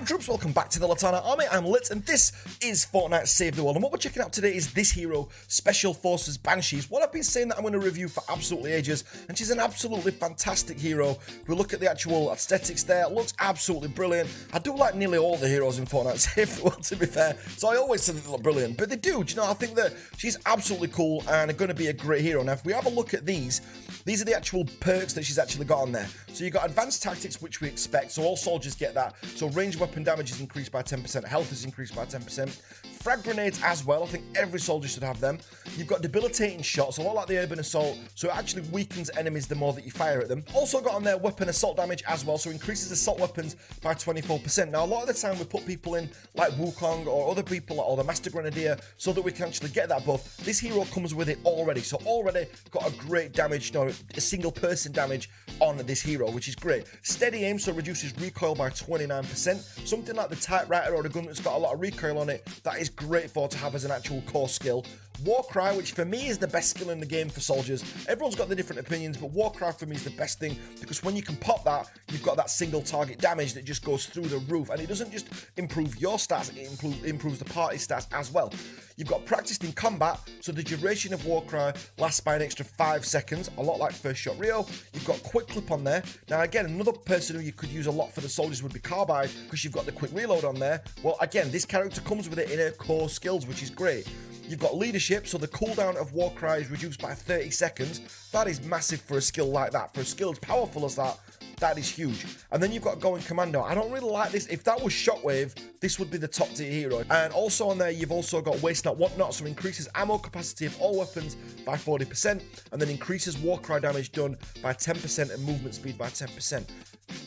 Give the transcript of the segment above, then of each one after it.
Troops, welcome back to the Latana Army. I'm Lit, and this is Fortnite Save the World. And what we're checking out today is this hero, Special Forces Banshee. What I've been saying that I'm going to review for absolutely ages, and she's an absolutely fantastic hero. If we look at the actual aesthetics there, it looks absolutely brilliant. I do like nearly all the heroes in Fortnite Save the World, to be fair, so I always say that they look brilliant. But they do, you know, I think that she's absolutely cool and going to be a great hero. Now, if we have a look at these are the actual perks that she's actually got on there. So you've got advanced tactics, which we expect, so all soldiers get that. So range weapon damage is increased by 10%, health is increased by 10%, frag grenades as well. I think every soldier should have them. You've got debilitating shots, a lot like the urban assault, so it actually weakens enemies the more that you fire at them. Also got on there weapon assault damage as well, so increases assault weapons by 24%. Now, a lot of the time we put people in like Wukong or other people or the Master Grenadier so that we can actually get that buff. This hero comes with it already, so already got a great damage, you know, a single person damage on this hero, which is great. Steady aim, so reduces recoil by 29%. Something like the typewriter or a gun that's got a lot of recoil on it, that is great for to have as an actual core skill. Warcry, which for me is the best skill in the game for soldiers. Everyone's got the different opinions, but Warcry for me is the best thing because when you can pop that, you've got that single target damage that just goes through the roof, and it doesn't just improve your stats, it improves the party stats as well. You've got practiced in combat, so the duration of Warcry lasts by an extra 5 seconds, a lot like First Shot Rio. You've got quick clip on there. Now again, another person who you could use a lot for the soldiers would be Carbide, because you've got the quick reload on there. Well, again, this character comes with it in her core skills, which is great. You've got leadership, so the cooldown of Warcry is reduced by 30 seconds. That is massive for a skill like that. For a skill as powerful as that, that is huge. And then you've got Going Commando. I don't really like this. If that was Shockwave, this would be the top tier hero. And also on there, you've also got Waste Not, Want Not, so increases ammo capacity of all weapons by 40%, and then increases Warcry damage done by 10% and movement speed by 10%.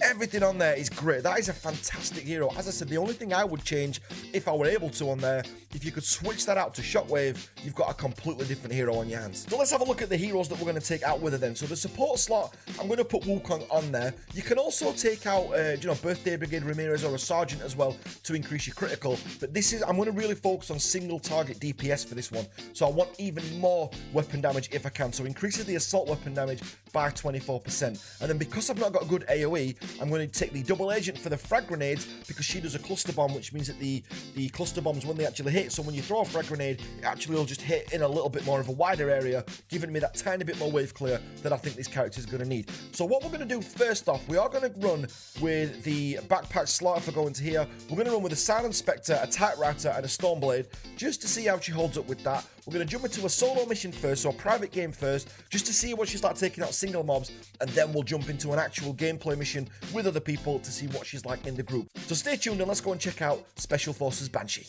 Everything on there is great. That is a fantastic hero. As I said, the only thing I would change, if I were able to on there, if you could switch that out to Shockwave, you've got a completely different hero on your hands. So let's have a look at the heroes that we're going to take out with her then. So the support slot, I'm going to put Wukong on there. You can also take out, you know, Birthday Brigade Ramirez or a Sergeant as well to increase your critical. But this is, I'm going to really focus on single target DPS for this one. So I want even more weapon damage if I can. So increases the assault weapon damage by 24%. And then because I've not got a good AoE, I'm going to take the double agent for the frag grenades because she does a cluster bomb, which means that the cluster bombs, when they actually hit, so when you throw a frag grenade, it actually will just hit in a little bit more of a wider area, giving me that tiny bit more wave clear that I think this character is going to need. So what we're going to do first off, we are going to run with the backpack slaughter for going to here. We're going to run with a Silent Spectre, a Typewriter, and a Stormblade just to see how she holds up with that. We're going to jump into a solo mission first, so a private game first, just to see what she's like taking out single mobs, and then we'll jump into an actual gameplay mission with other people to see what she's like in the group. So stay tuned and let's go and check out Special Forces Banshee.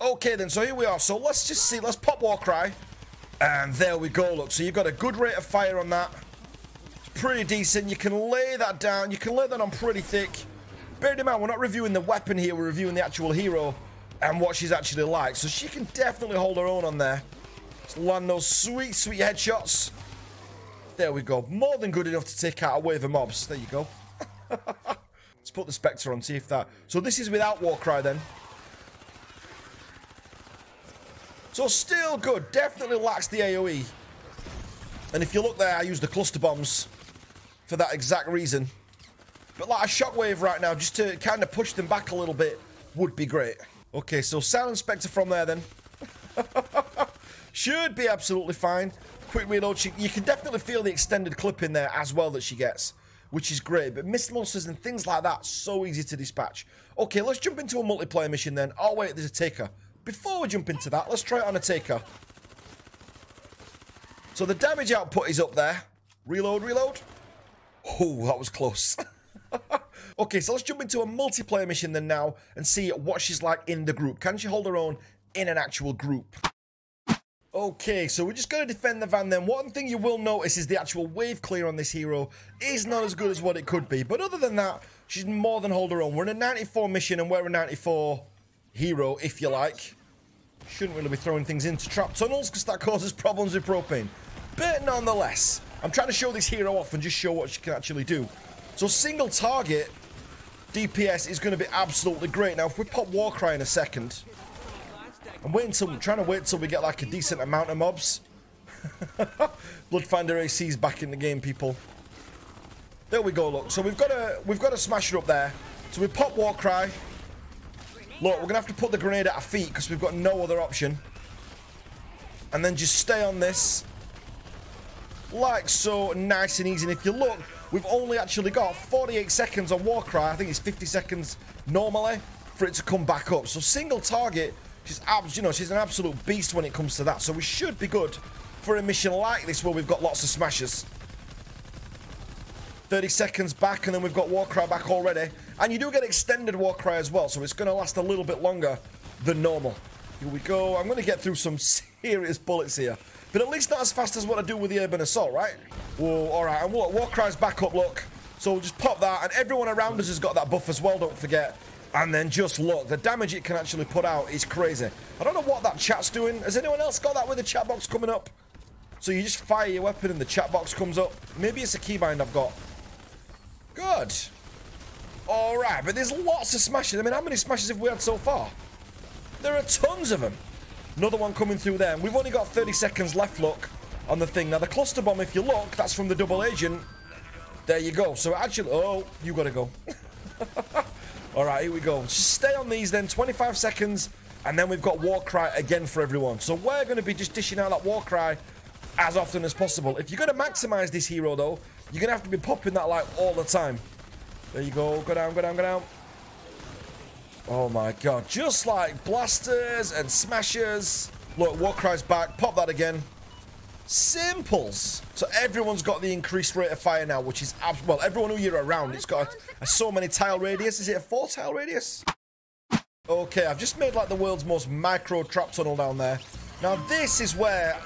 Okay then, so here we are. So let's just see, let's pop Warcry, and there we go. Look, so you've got a good rate of fire on that. It's pretty decent. You can lay that down. You can lay that on pretty thick. Bear in mind, we're not reviewing the weapon here, we're reviewing the actual hero and what she's actually like. So she can definitely hold her own on there. Let's land those sweet, sweet headshots. There we go. More than good enough to take out a wave of mobs. There you go. Let's put the Spectre on, see if that... So this is without Warcry then. So still good. Definitely lacks the AoE. And if you look there, I use the cluster bombs for that exact reason. But like a shockwave right now, just to kind of push them back a little bit, would be great. Okay, so Silent Spectre from there then. Should be absolutely fine. Quick reload. You can definitely feel the extended clip in there as well that she gets, which is great. But mist monsters and things like that, so easy to dispatch. Okay, let's jump into a multiplayer mission then. Oh wait, there's a taker. Before we jump into that, let's try it on a taker. So the damage output is up there. Reload, reload. Oh, that was close. Okay, so let's jump into a multiplayer mission then now and see what she's like in the group. Can she hold her own in an actual group? Okay, so we're just going to defend the van then. One thing you will notice is the actual wave clear on this hero is not as good as what it could be. But other than that, she's more than hold her own. We're in a 94 mission and we're a 94 hero, if you like. Shouldn't really be throwing things into trap tunnels because that causes problems with propane. But nonetheless, I'm trying to show this hero off and just show what she can actually do. So single target DPS is going to be absolutely great. Now, if we pop Warcry in a second, I'm trying to wait till we get like a decent amount of mobs. Bloodfinder AC is back in the game, people. There we go. Look, so we've got a smasher up there. So we pop Warcry. Look, we're going to have to put the grenade at our feet because we've got no other option. And then just stay on this. Like so, nice and easy. And if you look, we've only actually got 48 seconds on Warcry. I think it's 50 seconds normally for it to come back up. So single target, she's an absolute beast when it comes to that. So we should be good for a mission like this where we've got lots of smashes. 30 seconds back, and then we've got Warcry back already. And you do get extended Warcry as well, so it's going to last a little bit longer than normal. Here we go. I'm going to get through some serious bullets here. But at least not as fast as what I do with the Urban Assault, right? Whoa, alright. And look, Warcry's back up, look. So we'll just pop that, and everyone around us has got that buff as well, don't forget. And then just look, the damage it can actually put out is crazy. I don't know what that chat's doing. Has anyone else got that with the chat box coming up? So you just fire your weapon and the chat box comes up. Maybe it's a keybind I've got. Good. Alright, but there's lots of smashes. I mean, how many smashes have we had so far? There are tons of them. Another one coming through there. We've only got 30 seconds left, look, on the thing. Now, the cluster bomb, if you look, that's from the double agent. There you go. So, actually... Oh, you got to go. Alright, here we go. Just stay on these then. 25 seconds. And then we've got Warcry again for everyone. So, we're going to be just dishing out that Warcry as often as possible. If you're going to maximize this hero, though, you're going to have to be popping that like all the time. There you go. Go down, go down, go down. Oh my god. Just like blasters and smashers. Look, Warcry's back. Pop that again. Simples. So everyone's got the increased rate of fire now, which is... Well, everyone who you're around, it's got so many tile radius. Is it a 4 tile radius? Okay, I've just made like the world's most micro trap tunnel down there. Now this is where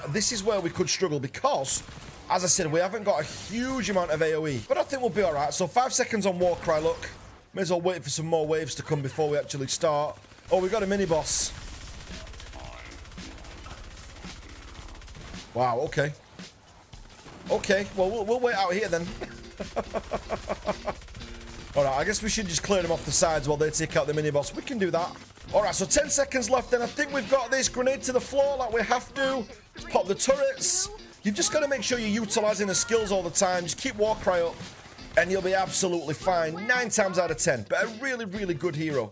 we could struggle because... As I said, we haven't got a huge amount of AoE, but I think we'll be alright. So 5 seconds on Warcry, look. May as well wait for some more waves to come before we actually start. Oh, we got a mini-boss. Wow, okay. Okay, well, we'll wait out here then. Alright, I guess we should just clear them off the sides while they take out the mini-boss. We can do that. Alright, so 10 seconds left then. I think we've got this. Grenade to the floor like we have to. Let's pop the turrets. You've just got to make sure you're utilizing the skills all the time. Just keep Warcry up, and you'll be absolutely fine. 9 times out of 10. But a really, really good hero.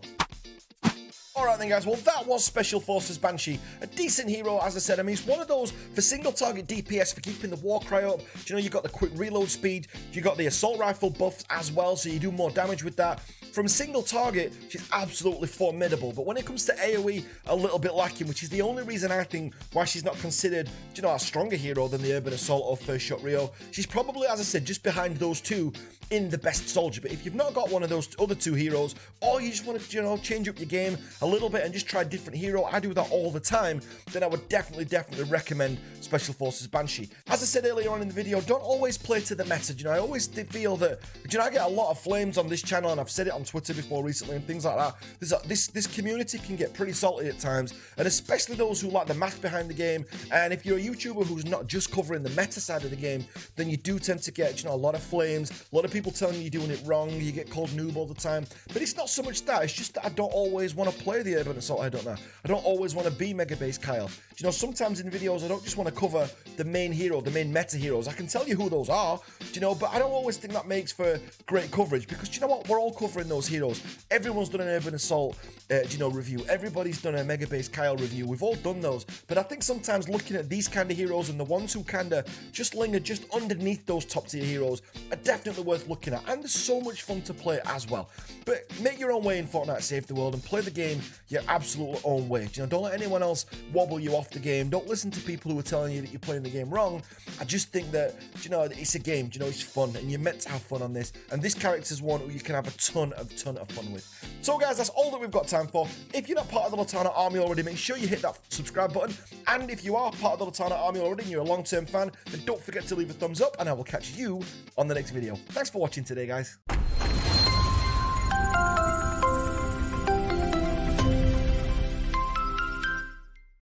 Alright then guys, well that was Special Forces Banshee. A decent hero, as I said. I mean, it's one of those for single target DPS, for keeping the Warcry up. Do you know, you've got the quick reload speed, you got the assault rifle buffs as well, so you do more damage with that. From single target, she's absolutely formidable, but when it comes to AoE, a little bit lacking, which is the only reason I think why she's not considered, you know, a stronger hero than the Urban Assault or First Shot Rio. She's probably, as I said, just behind those two in the best soldier. But if you've not got one of those other two heroes, or you just want to, you know, change up your game a little bit and just try a different hero, I do that all the time, then I would definitely recommend Special Forces Banshee. As I said earlier on in the video, don't always play to the meta. You know, I always feel that, you know, I get a lot of flames on this channel, and I've said it on Twitter before recently and things like that. This community can get pretty salty at times, and especially those who like the math behind the game. And if you're a YouTuber who's not just covering the meta side of the game, then you do tend to get, you know, a lot of flames, a lot of people telling you you're doing it wrong, you get called noob all the time. But it's not so much that, it's just that I don't always want to play the Urban Assault, I don't always want to be Mega Base Kyle. You know, sometimes in videos I don't just want to cover the main hero, the main meta heroes. I can tell you who those are, you know, but I don't always think that makes for great coverage, because you know what, we're all covering those heroes. Everyone's done an Urban Assault you know, review. Everybody's done a Mega Base Kyle review. We've all done those. But I think sometimes looking at these kind of heroes and the ones who kind of just linger just underneath those top tier heroes are definitely worth looking at. And there's so much fun to play as well. But make your own way in Fortnite Save the World and play the game your absolute own way. You know, don't let anyone else wobble you off the game. Don't listen to people who are telling you that you're playing the game wrong. I just think that, you know, it's a game. You know, it's fun, and you're meant to have fun on this. And this character's one who you can have a ton of fun with. So guys, that's all that we've got time for. If you're not part of the Latana army already, make sure you hit that subscribe button. And if you are part of the Latana army already and you're a long-term fan, then don't forget to leave a thumbs up, and I will catch you on the next video. Thanks for watching today, guys.